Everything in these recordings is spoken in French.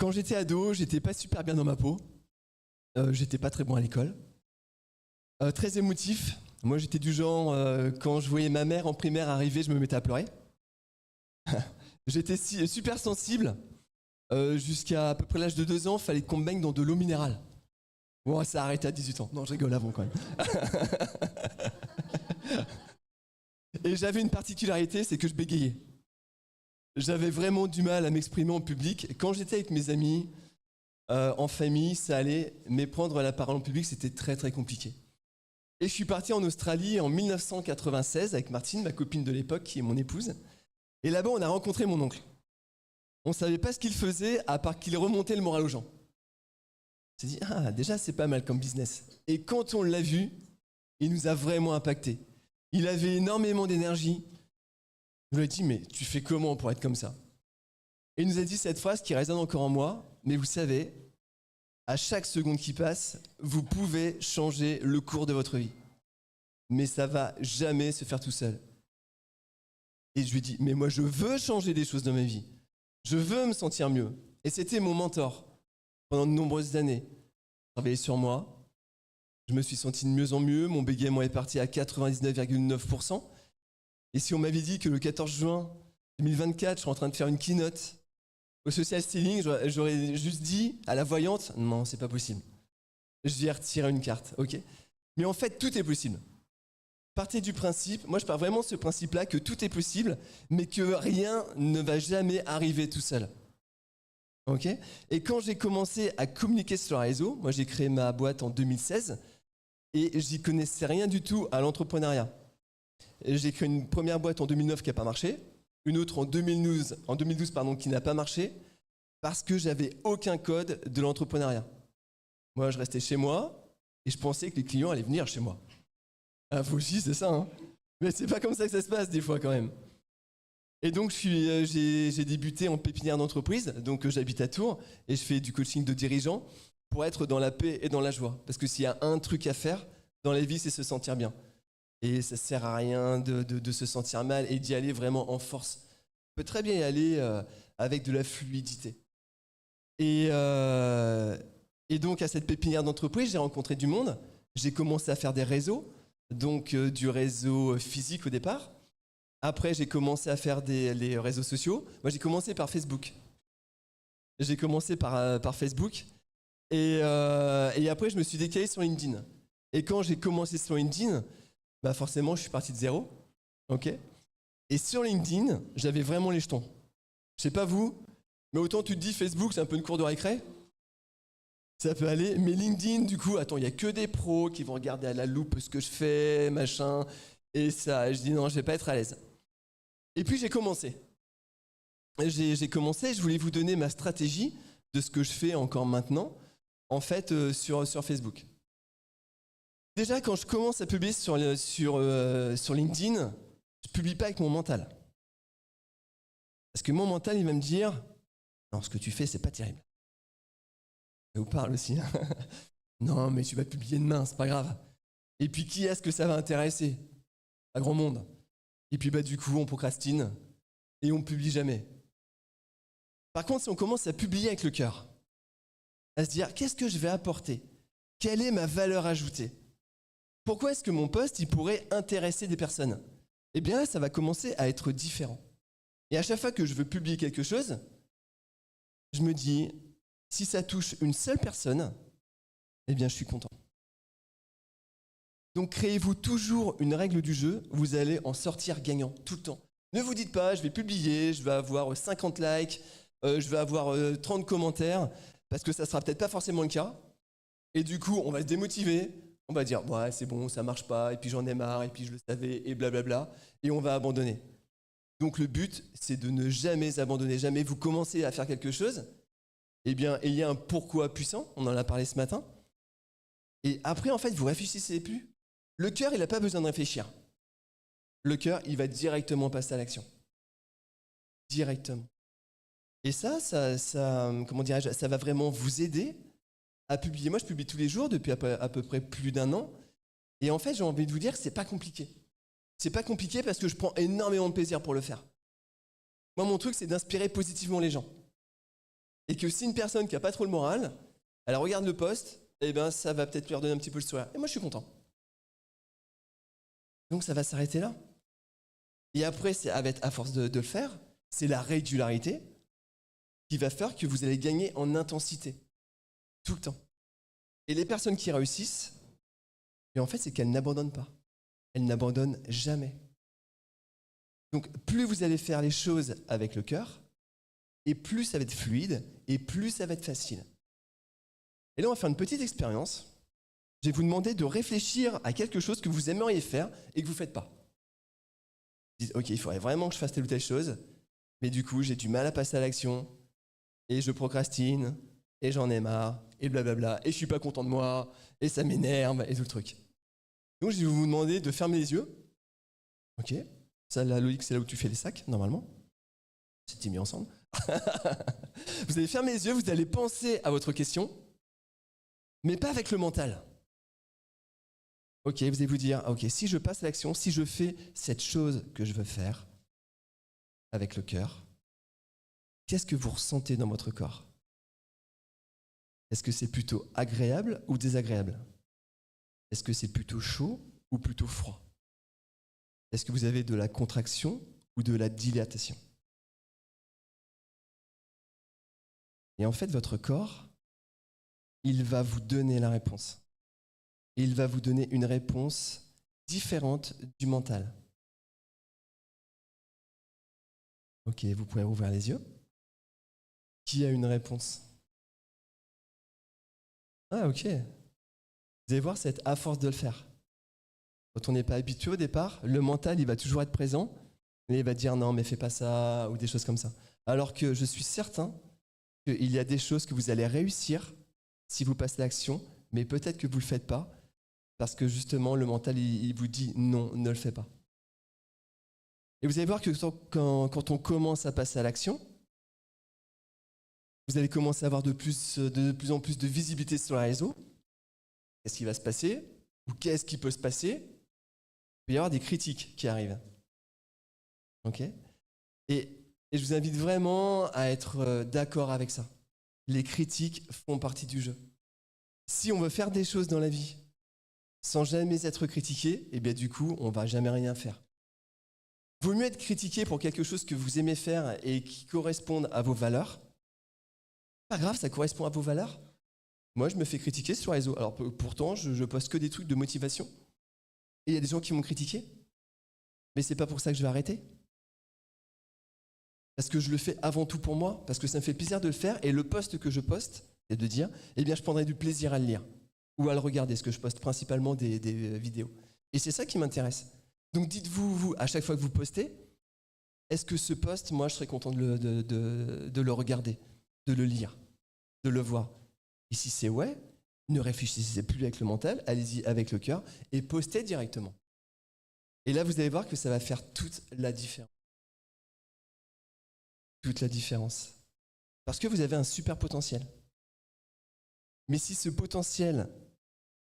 Quand j'étais ado, j'étais pas super bien dans ma peau. J'étais pas très bon à l'école. Très émotif. Moi, j'étais du genre, quand je voyais ma mère en primaire arriver, je me mettais à pleurer. J'étais super sensible. Jusqu'à à peu près l'âge de 2 ans, il fallait qu'on me baigne dans de l'eau minérale. Bon, ça a arrêté à 18 ans. Non, je rigole avant quand même. Et j'avais une particularité, c'est que je bégayais. J'avais vraiment du mal à m'exprimer en public. Et quand j'étais avec mes amis, en famille, ça allait, mais prendre la parole en public, c'était très très compliqué. Et je suis parti en Australie en 1996 avec Martine, ma copine de l'époque, qui est mon épouse. Et là-bas, on a rencontré mon oncle. On ne savait pas ce qu'il faisait, à part qu'il remontait le moral aux gens. On s'est dit, ah, déjà, c'est pas mal comme business. Et quand on l'a vu, il nous a vraiment impacté. Il avait énormément d'énergie. Je lui ai dit, mais tu fais comment pour être comme ça? Et il nous a dit cette phrase qui résonne encore en moi, mais vous savez, à chaque seconde qui passe, vous pouvez changer le cours de votre vie. Mais ça va jamais se faire tout seul. Et je lui ai dit, mais moi je veux changer des choses dans ma vie. Je veux me sentir mieux. Et c'était mon mentor pendant de nombreuses années. Travailler sur moi. Je me suis senti de mieux en mieux. Mon bégaiement est parti à 99,9%. Et si on m'avait dit que le 14 juin 2024, je serais en train de faire une keynote au social selling, j'aurais juste dit à la voyante, non, c'est pas possible. Je vais retirer une carte, ok? Mais en fait, tout est possible. Partez du principe, moi je pars vraiment de ce principe-là, que tout est possible, mais que rien ne va jamais arriver tout seul. Ok? Et quand j'ai commencé à communiquer sur le réseau, moi j'ai créé ma boîte en 2016, et j'y connaissais rien du tout à l'entrepreneuriat. J'ai créé une première boîte en 2009 qui n'a pas marché, une autre en 2012 qui n'a pas marché, parce que j'avais aucun code de l'entrepreneuriat. Moi, je restais chez moi et je pensais que les clients allaient venir chez moi. Ah, vous aussi, c'est ça, hein? Mais c'est pas comme ça que ça se passe des fois quand même. Et donc, j'ai débuté en pépinière d'entreprise, donc j'habite à Tours et je fais du coaching de dirigeants pour être dans la paix et dans la joie. Parce que s'il y a un truc à faire dans la vie, c'est se sentir bien. Et ça sert à rien de se sentir mal et d'y aller vraiment en force. On peut très bien y aller avec de la fluidité. Et donc à cette pépinière d'entreprise, j'ai rencontré du monde. J'ai commencé à faire des réseaux, donc du réseau physique au départ. Après, j'ai commencé à faire les réseaux sociaux. Moi, j'ai commencé par Facebook. J'ai commencé par Facebook. Et après, je me suis décalé sur LinkedIn. Et quand j'ai commencé sur LinkedIn, bah forcément, je suis parti de zéro. Ok? Et sur LinkedIn, j'avais vraiment les jetons. Je sais pas vous, mais autant tu te dis Facebook, c'est un peu une cour de récré. Ça peut aller. Mais LinkedIn, du coup, attends, il n'y a que des pros qui vont regarder à la loupe ce que je fais, machin. Et ça, je dis non, je vais pas être à l'aise. Et puis j'ai commencé. J'ai commencé, je voulais vous donner ma stratégie de ce que je fais encore maintenant, en fait, sur Facebook. Déjà, quand je commence à publier sur LinkedIn, je ne publie pas avec mon mental. Parce que mon mental, il va me dire « Non, ce que tu fais, c'est pas terrible. » Ça vous parle aussi. Hein. Non, mais tu vas publier demain, c'est pas grave. Et puis, qui est-ce que ça va intéresser? Pas grand monde. Et puis, du coup, on procrastine et on ne publie jamais. Par contre, si on commence à publier avec le cœur, à se dire « Qu'est-ce que je vais apporter? Quelle est ma valeur ajoutée ?» Pourquoi est-ce que mon post, il pourrait intéresser des personnes? Eh bien là, ça va commencer à être différent. Et à chaque fois que je veux publier quelque chose, je me dis, si ça touche une seule personne, eh bien je suis content. Donc créez-vous toujours une règle du jeu, vous allez en sortir gagnant tout le temps. Ne vous dites pas, je vais publier, je vais avoir 50 likes, je vais avoir 30 commentaires, parce que ça ne sera peut-être pas forcément le cas. Et du coup, on va se démotiver. On va dire, ouais, c'est bon, ça marche pas, et puis j'en ai marre, et puis je le savais, et blablabla, et on va abandonner. Donc le but, c'est de ne jamais abandonner, jamais vous commencez à faire quelque chose, eh bien, ayez un pourquoi puissant, on en a parlé ce matin, et après, en fait, vous réfléchissez plus. Le cœur, il n'a pas besoin de réfléchir. Le cœur, il va directement passer à l'action. Directement. Et ça comment dirais-je, ça va vraiment vous aider à publier. Moi, je publie tous les jours depuis à peu près plus d'1 an. Et en fait, j'ai envie de vous dire que c'est pas compliqué. C'est pas compliqué parce que je prends énormément de plaisir pour le faire. Moi, mon truc, c'est d'inspirer positivement les gens. Et que si une personne qui n'a pas trop le moral, elle regarde le post, eh ben ça va peut-être lui redonner un petit peu le sourire. Et moi, je suis content. Donc ça va s'arrêter là. Et après, c'est à force de le faire, c'est la régularité qui va faire que vous allez gagner en intensité tout le temps. Et les personnes qui réussissent, et en fait, c'est qu'elles n'abandonnent pas. Elles n'abandonnent jamais. Donc, plus vous allez faire les choses avec le cœur, et plus ça va être fluide, et plus ça va être facile. Et là, on va faire une petite expérience. Je vais vous demander de réfléchir à quelque chose que vous aimeriez faire et que vous ne faites pas. Vous dites, ok, il faudrait vraiment que je fasse telle ou telle chose, mais du coup, j'ai du mal à passer à l'action, et je procrastine, et j'en ai marre, et blablabla, et je suis pas content de moi, et ça m'énerve, et tout le truc. Donc, je vais vous demander de fermer les yeux. Ok, ça, la logique, c'est là où tu fais les sacs, normalement. C'était mis ensemble. Vous allez fermer les yeux, vous allez penser à votre question, mais pas avec le mental. Ok, vous allez vous dire, ok, si je passe à l'action, si je fais cette chose que je veux faire avec le cœur, qu'est-ce que vous ressentez dans votre corps? Est-ce que c'est plutôt agréable ou désagréable? Est-ce que c'est plutôt chaud ou plutôt froid? Est-ce que vous avez de la contraction ou de la dilatation? Et en fait, votre corps, il va vous donner la réponse. Et il va vous donner une réponse différente du mental. Ok, vous pouvez ouvrir les yeux. Qui a une réponse? Ah, ok. Vous allez voir, c'est à force de le faire. Quand on n'est pas habitué au départ, le mental, il va toujours être présent, mais il va dire non, mais fais pas ça, ou des choses comme ça. Alors que je suis certain qu'il y a des choses que vous allez réussir si vous passez à l'action, mais peut-être que vous ne le faites pas, parce que justement, le mental, il vous dit non, ne le fais pas. Et vous allez voir que quand on commence à passer à l'action, vous allez commencer à avoir de plus en plus de visibilité sur les réseaux. Qu'est-ce qui va se passer? Ou qu'est-ce qui peut se passer? Il peut y avoir des critiques qui arrivent. Ok? Et je vous invite vraiment à être d'accord avec ça. Les critiques font partie du jeu. Si on veut faire des choses dans la vie sans jamais être critiqué, eh bien du coup, on ne va jamais rien faire. Vaut mieux être critiqué pour quelque chose que vous aimez faire et qui corresponde à vos valeurs. Pas grave, ça correspond à vos valeurs. Moi, je me fais critiquer sur les réseaux. Alors pourtant, je poste que des trucs de motivation. Et il y a des gens qui m'ont critiqué. Mais c'est pas pour ça que je vais arrêter. Parce que je le fais avant tout pour moi, parce que ça me fait plaisir de le faire. Et le post que je poste, c'est de dire, eh bien, je prendrai du plaisir à le lire ou à le regarder, parce que je poste principalement des vidéos. Et c'est ça qui m'intéresse. Donc dites-vous, vous, à chaque fois que vous postez, est-ce que ce post, moi, je serais content de le regarder, de le lire, de le voir. Et si c'est ouais, ne réfléchissez plus avec le mental, allez-y avec le cœur et postez directement. Et là, vous allez voir que ça va faire toute la différence. Toute la différence. Parce que vous avez un super potentiel. Mais si ce potentiel,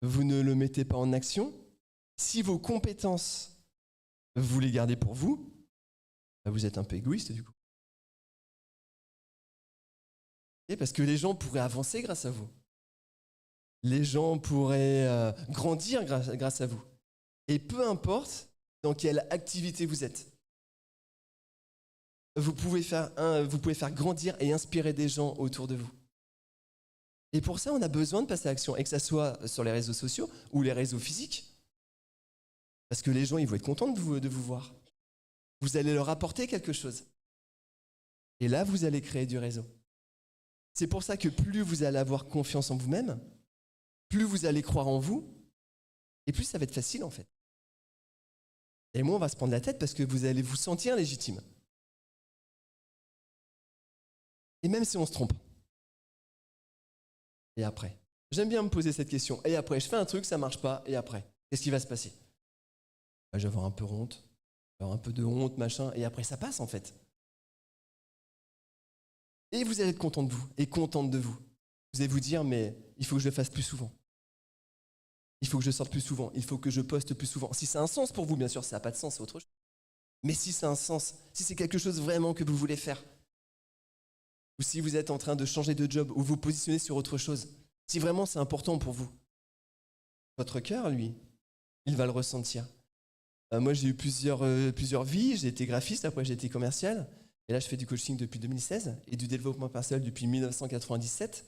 vous ne le mettez pas en action, si vos compétences, vous les gardez pour vous, vous êtes un peu égoïste du coup. Et parce que les gens pourraient avancer grâce à vous. Les gens pourraient grandir grâce à vous. Et peu importe dans quelle activité vous êtes, vous pouvez faire grandir et inspirer des gens autour de vous. Et pour ça, on a besoin de passer à l'action, et que ça soit sur les réseaux sociaux ou les réseaux physiques. Parce que les gens, ils vont être contents de vous voir. Vous allez leur apporter quelque chose. Et là, vous allez créer du réseau. C'est pour ça que plus vous allez avoir confiance en vous-même, plus vous allez croire en vous, et plus ça va être facile en fait. Et moins on va se prendre la tête parce que vous allez vous sentir légitime. Et même si on se trompe. Et après? J'aime bien me poser cette question. Et après, je fais un truc, ça marche pas, et après? Qu'est-ce qui va se passer? Je vais avoir un peu honte, avoir un peu de honte, machin, et après ça passe en fait. Et vous allez être content de vous, et contente de vous. Vous allez vous dire, mais il faut que je le fasse plus souvent. Il faut que je sorte plus souvent, il faut que je poste plus souvent. Si ça a un sens pour vous, bien sûr, ça n'a pas de sens, c'est autre chose. Mais si ça a un sens, si c'est quelque chose vraiment que vous voulez faire, ou si vous êtes en train de changer de job ou vous positionnez sur autre chose, si vraiment c'est important pour vous, votre cœur, lui, il va le ressentir. Moi, j'ai eu plusieurs vies. J'ai été graphiste, après j'ai été commercial. Et là, je fais du coaching depuis 2016 et du développement personnel depuis 1997.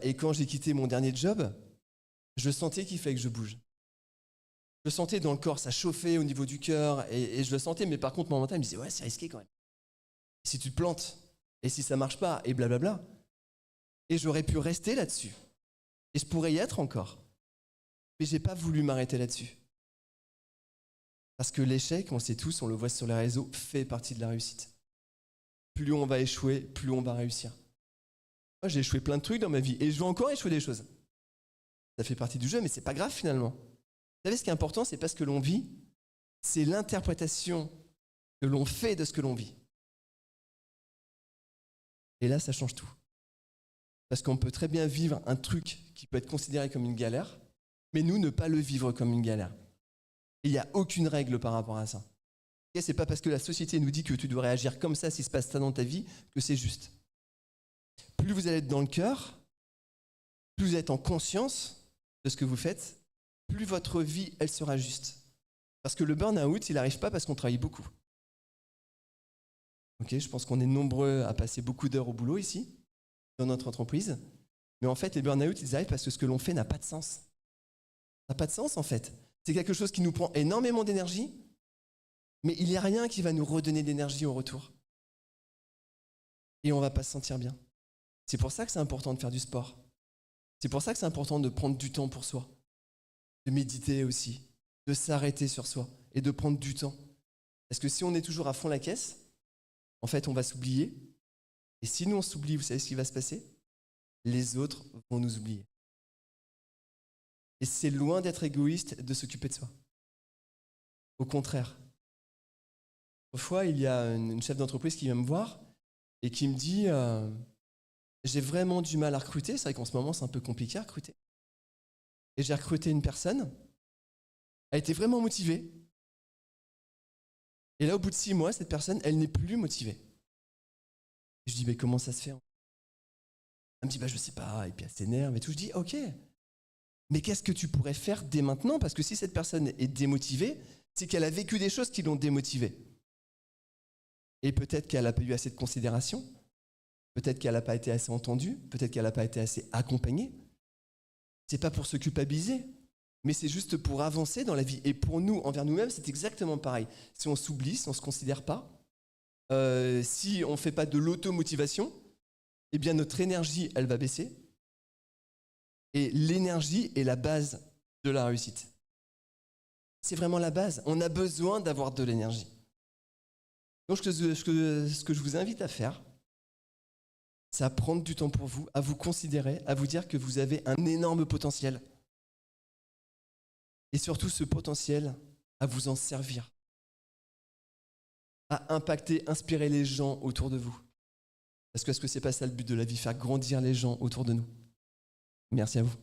Et quand j'ai quitté mon dernier job, je sentais qu'il fallait que je bouge. Je le sentais dans le corps, ça chauffait au niveau du cœur et je le sentais. Mais par contre, mon mental me disait, ouais, c'est risqué quand même. Si tu te plantes et si ça marche pas et blablabla. Et j'aurais pu rester là-dessus. Et je pourrais y être encore. Mais j'ai pas voulu m'arrêter là-dessus. Parce que l'échec, on sait tous, on le voit sur les réseaux, fait partie de la réussite. Plus on va échouer, plus on va réussir. Moi, j'ai échoué plein de trucs dans ma vie et je vais encore échouer des choses. Ça fait partie du jeu, mais c'est pas grave finalement. Vous savez, ce qui est important, c'est pas ce que l'on vit, c'est l'interprétation que l'on fait de ce que l'on vit. Et là, ça change tout. Parce qu'on peut très bien vivre un truc qui peut être considéré comme une galère, mais nous, ne pas le vivre comme une galère. Et il n'y a aucune règle par rapport à ça. Et c'est pas parce que la société nous dit que tu devrais agir comme ça s'il se passe ça dans ta vie que c'est juste. Plus vous allez être dans le cœur, plus vous êtes en conscience de ce que vous faites, plus votre vie, elle sera juste. Parce que le burn-out, il n'arrive pas parce qu'on travaille beaucoup. Ok, je pense qu'on est nombreux à passer beaucoup d'heures au boulot ici, dans notre entreprise. Mais en fait, les burn-out, ils arrivent parce que ce que l'on fait n'a pas de sens. Ça n'a pas de sens en fait. C'est quelque chose qui nous prend énormément d'énergie, mais il n'y a rien qui va nous redonner d'énergie au retour. Et on ne va pas se sentir bien. C'est pour ça que c'est important de faire du sport. C'est pour ça que c'est important de prendre du temps pour soi. De méditer aussi, de s'arrêter sur soi et de prendre du temps. Parce que si on est toujours à fond la caisse, en fait, on va s'oublier. Et si nous, on s'oublie, vous savez ce qui va se passer? Les autres vont nous oublier. Et c'est loin d'être égoïste de s'occuper de soi. Au contraire. Autrefois, il y a une chef d'entreprise qui vient me voir et qui me dit j'ai vraiment du mal à recruter. C'est vrai qu'en ce moment, c'est un peu compliqué à recruter. Et j'ai recruté une personne. Elle était vraiment motivée. Et là, au bout de 6 mois, cette personne, elle n'est plus motivée. Et je dis mais comment ça se fait? Elle me dit je sais pas. Et puis elle s'énerve et tout. Je dis ok. Mais qu'est-ce que tu pourrais faire dès maintenant? Parce que si cette personne est démotivée, c'est qu'elle a vécu des choses qui l'ont démotivée. Et peut-être qu'elle n'a pas eu assez de considération, peut-être qu'elle n'a pas été assez entendue, peut-être qu'elle n'a pas été assez accompagnée. C'est pas pour se culpabiliser, mais c'est juste pour avancer dans la vie. Et pour nous, envers nous-mêmes, c'est exactement pareil. Si on s'oublie, si on ne se considère pas, si on ne fait pas de l'automotivation, eh bien notre énergie, elle va baisser. Et l'énergie est la base de la réussite. C'est vraiment la base. On a besoin d'avoir de l'énergie. Donc ce que je vous invite à faire, c'est à prendre du temps pour vous, à vous considérer, à vous dire que vous avez un énorme potentiel. Et surtout ce potentiel, à vous en servir. À impacter, inspirer les gens autour de vous. Parce que est-ce que c'est pas ça le but de la vie, faire grandir les gens autour de nous? Merci à vous.